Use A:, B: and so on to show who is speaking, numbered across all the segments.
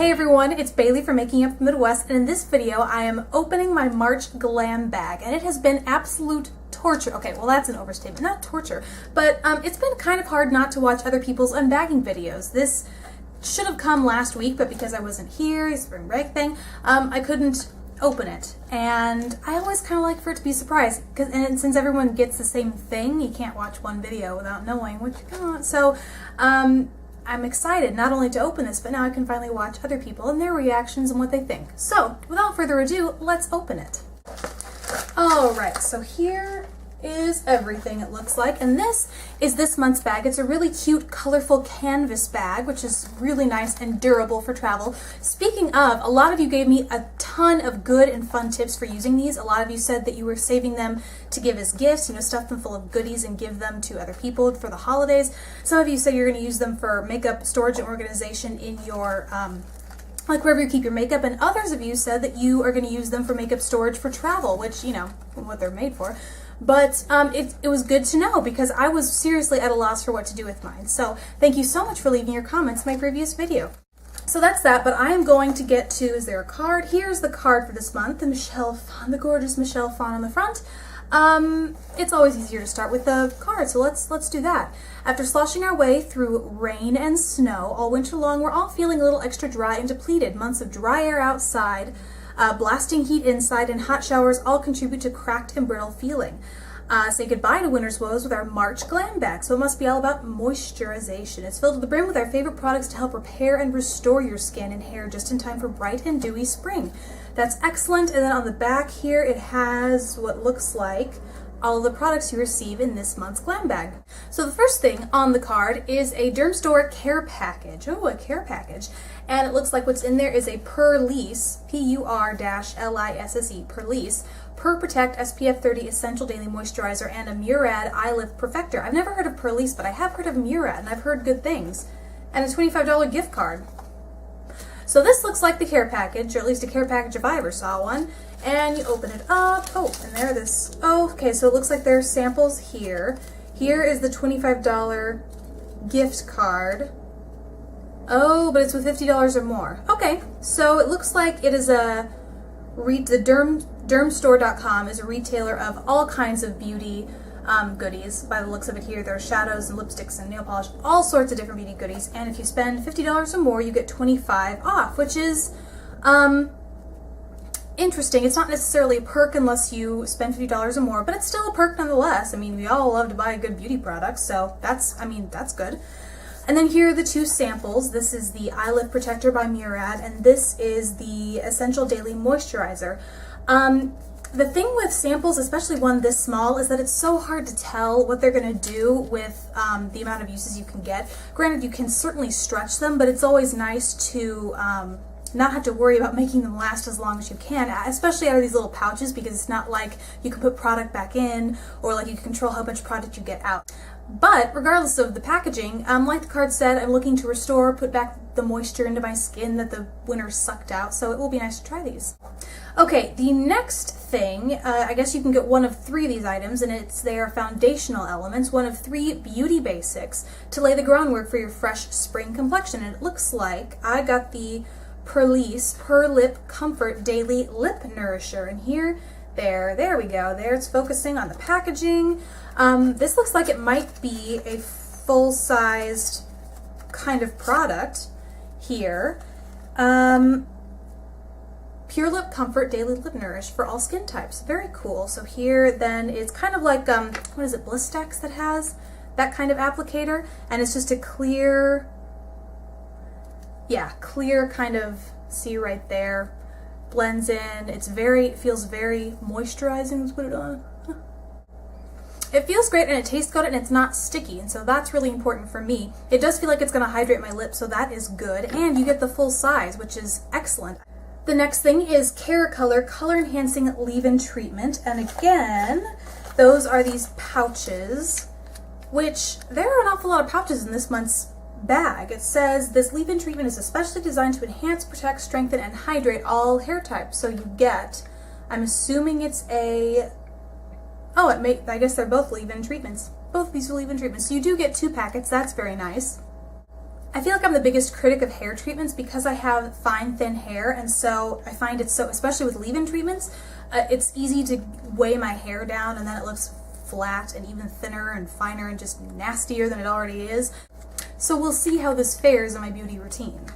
A: Hey everyone, it's Bailey from Making Up the Midwest, and in this video I am opening my March Glam bag, and it has been absolute torture. Okay, well that's an overstatement, not torture, but it's been kind of hard not to watch other people's unbagging videos. This should have come last week, but because I wasn't here, spring break thing, I couldn't open it, and I always kind of like for it to be a surprise, and since everyone gets the same thing, you can't watch one video without knowing what you got. So I'm excited not only to open this, but now I can finally watch other people and their reactions and what they think. So without further ado, let's open it. Alright, so here is everything it looks like, and this is this month's bag. It's a really cute, colorful canvas bag, which is really nice and durable for travel. Speaking of, a lot of you gave me a ton of good and fun tips for using these. A lot of you said that you were saving them to give as gifts, stuff them full of goodies and give them to other people for the holidays. Some of you said you're going to use them for makeup storage and organization in your like wherever you keep your makeup, and others of you said that you are going to use them for makeup storage for travel, which, what they're made for. But it was good to know, because I was seriously at a loss for what to do with mine. So thank you so much for leaving your comments in my previous video. So that's that, but I am going to get to, is there a card? Here's the card for this month, the gorgeous Michelle font on the front. It's always easier to start with the card, so let's do that. After sloshing our way through rain and snow all winter long, we're all feeling a little extra dry and depleted. Months of dry air outside, blasting heat inside, and hot showers all contribute to cracked and brittle feeling. Say goodbye to winter's woes with our March Glam bag. So it must be all about moisturization. It's filled to the brim with our favorite products to help repair and restore your skin and hair just in time for bright and dewy spring. That's excellent. And then on the back here, it has what looks like all of the products you receive in this month's Glam bag. So the first thing on the card is a Drugstore care package. Oh, a care package. And it looks like what's in there is a Pur-lisse, P-U-R-L-I-S-S-E, Pur-lisse, Pur-protected SPF 30 Essential Daily Moisturizer, and a Murad Eye Lift Perfector. I've never heard of Pur-lisse, but I have heard of Murad, and I've heard good things. And a $25 gift card. So this looks like the care package, or at least a care package if I ever saw one. And you open it up. Oh, and there this. Oh, okay, so it looks like there's samples here. Here is the $25 gift card. Oh, but it's with $50 or more. Okay, so it looks like it is the Drugstore.com is a retailer of all kinds of beauty goodies. By the looks of it here, there are shadows and lipsticks and nail polish, all sorts of different beauty goodies. And if you spend $50 or more, you get 25 off, which is interesting. It's not necessarily a perk unless you spend $50 or more, but it's still a perk nonetheless. I mean, we all love to buy a good beauty product, so that's good. And then here are the two samples. This is the Eye Lift Protector by Murad, and this is the Essential Daily Moisturizer. The thing with samples, especially one this small, is that it's so hard to tell what they're going to do with the amount of uses you can get. Granted, you can certainly stretch them, but it's always nice to not have to worry about making them last as long as you can, especially out of these little pouches, because it's not like you can put product back in, or like you can control how much product you get out. But regardless of the packaging, like the card said, I'm looking to restore, put back the moisture into my skin that the winter sucked out, so it will be nice to try these. Okay, the next thing, I guess you can get one of three of these items, and they are foundational elements, one of three beauty basics to lay the groundwork for your fresh spring complexion. And it looks like I got the Pur-lisse Lip Comfort Daily Lip Nourisher, and there we go. There, it's focusing on the packaging. This looks like it might be a full-sized kind of product here. Pure Lip Comfort Daily Lip Nourish for all skin types. Very cool. So here then it's kind of like, what is it, Blistex that has that kind of applicator, and it's just a clear kind of, see right there, blends in. It feels very moisturizing. Let's put it on. It feels great and it tastes good and it's not sticky, and so that's really important for me. It does feel like it's going to hydrate my lips, so that is good, and you get the full size, which is excellent. The next thing is Keracolor Color Enhancing Leave-In Treatment, and again, those are these pouches, which there are an awful lot of pouches in this month's bag. It says this leave-in treatment is especially designed to enhance, protect, strengthen, and hydrate all hair types. So you get, I'm assuming it's I guess they're both leave-in treatments. Both of these are leave-in treatments. So you do get 2 packets. That's very nice. I feel like I'm the biggest critic of hair treatments because I have fine, thin hair, and so I find it so, especially with leave-in treatments, it's easy to weigh my hair down and then it looks flat and even thinner and finer and just nastier than it already is. So we'll see how this fares in my beauty routine.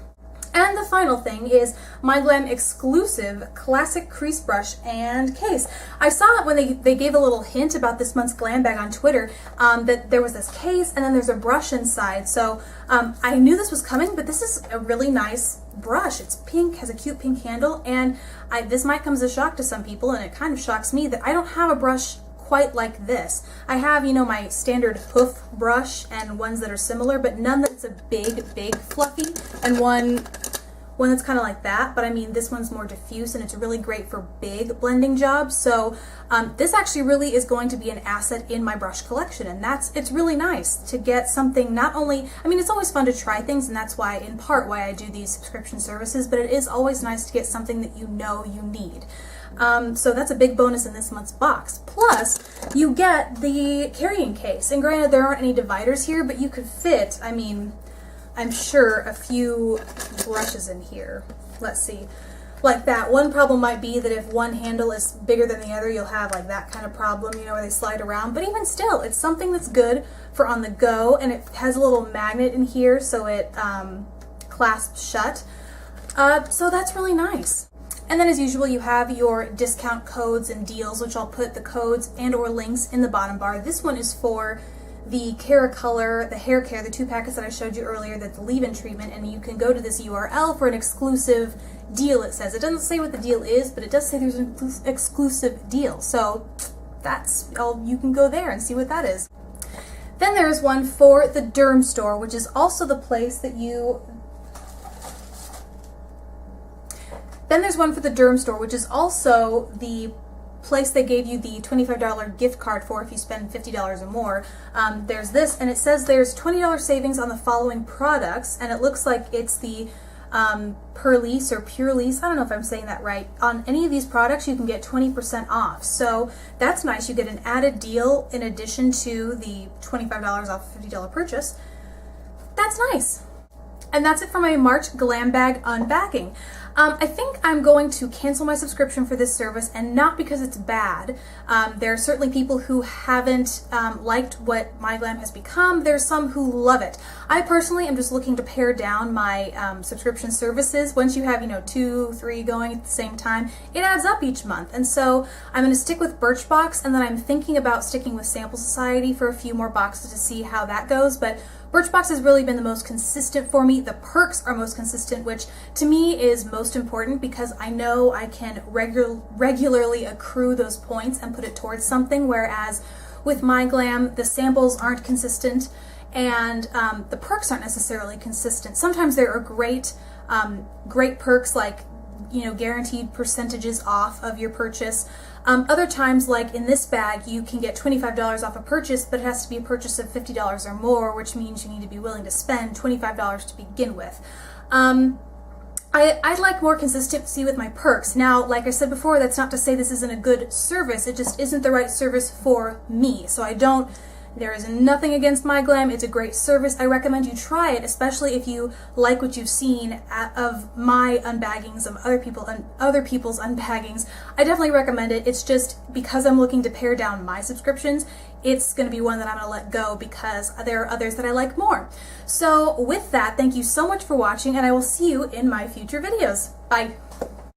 A: And the final thing is MyGlam exclusive classic crease brush and case. I saw it when they gave a little hint about this month's Glam bag on Twitter, that there was this case and then there's a brush inside. So I knew this was coming, but this is a really nice brush. It's pink, has a cute pink handle, and this might come as a shock to some people, and it kind of shocks me that I don't have a brush quite like this. I have, you know, my standard hoof brush and ones that are similar, but none that's a big fluffy, and one that's kind of like that. But I mean, this one's more diffuse and it's really great for big blending jobs. So this actually really is going to be an asset in my brush collection, and it's really nice to get something. Not only, I mean, it's always fun to try things, and that's why, in part, why I do these subscription services, but it is always nice to get something that you know you need. So that's a big bonus in this month's box. Plus, you get the carrying case. And granted, there aren't any dividers here, but you could fit, I mean, I'm sure a few brushes in here. Let's see. Like that. One problem might be that if one handle is bigger than the other, you'll have like that kind of problem, you know, where they slide around. But even still, it's something that's good for on the go, and it has a little magnet in here so it clasps shut. So that's really nice. And then as usual, you have your discount codes and deals, which I'll put the codes and or links in the bottom bar. This one is for the Keracolor, the hair care, the 2 packets that I showed you earlier, that's the leave-in treatment, and you can go to this URL for an exclusive deal, it says. It doesn't say what the deal is, but it does say there's an exclusive deal. So that's all, you can go there and see what that is. Then there's one for the Drugstore, which is also the place that you... Then there's one for the Drugstore, which is also the place they gave you the $25 gift card for if you spend $50 or more. There's this, and it says there's $20 savings on the following products, and it looks like it's the Pur-lisse or Pur-lisse, I don't know if I'm saying that right. On any of these products, you can get 20% off. So that's nice. You get an added deal in addition to the $25 off a $50 purchase. That's nice. And that's it for my March Glam bag unbagging. I think I'm going to cancel my subscription for this service, and not because it's bad. There are certainly people who haven't liked what MyGlam has become. There's some who love it. I personally am just looking to pare down my subscription services. Once you have, you know, 2, 3 going at the same time, it adds up each month. And so I'm going to stick with Birchbox, and then I'm thinking about sticking with Sample Society for a few more boxes to see how that goes. But Birchbox has really been the most consistent for me. The perks are most consistent, which to me is most important because I know I can regularly accrue those points and put it towards something, whereas with MyGlam, the samples aren't consistent and the perks aren't necessarily consistent. Sometimes there are great perks like, you know, guaranteed percentages off of your purchase. Other times, like in this bag, you can get $25 off a purchase, but it has to be a purchase of $50 or more, which means you need to be willing to spend $25 to begin with. I'd like more consistency with my perks. Now, like I said before, that's not to say this isn't a good service. It just isn't the right service for me. So there is nothing against MyGlam. It's a great service. I recommend you try it, especially if you like what you've seen of my unbaggings, of other people's unbaggings. I definitely recommend it. It's just because I'm looking to pare down my subscriptions, it's going to be one that I'm going to let go because there are others that I like more. So with that, thank you so much for watching, and I will see you in my future videos. Bye.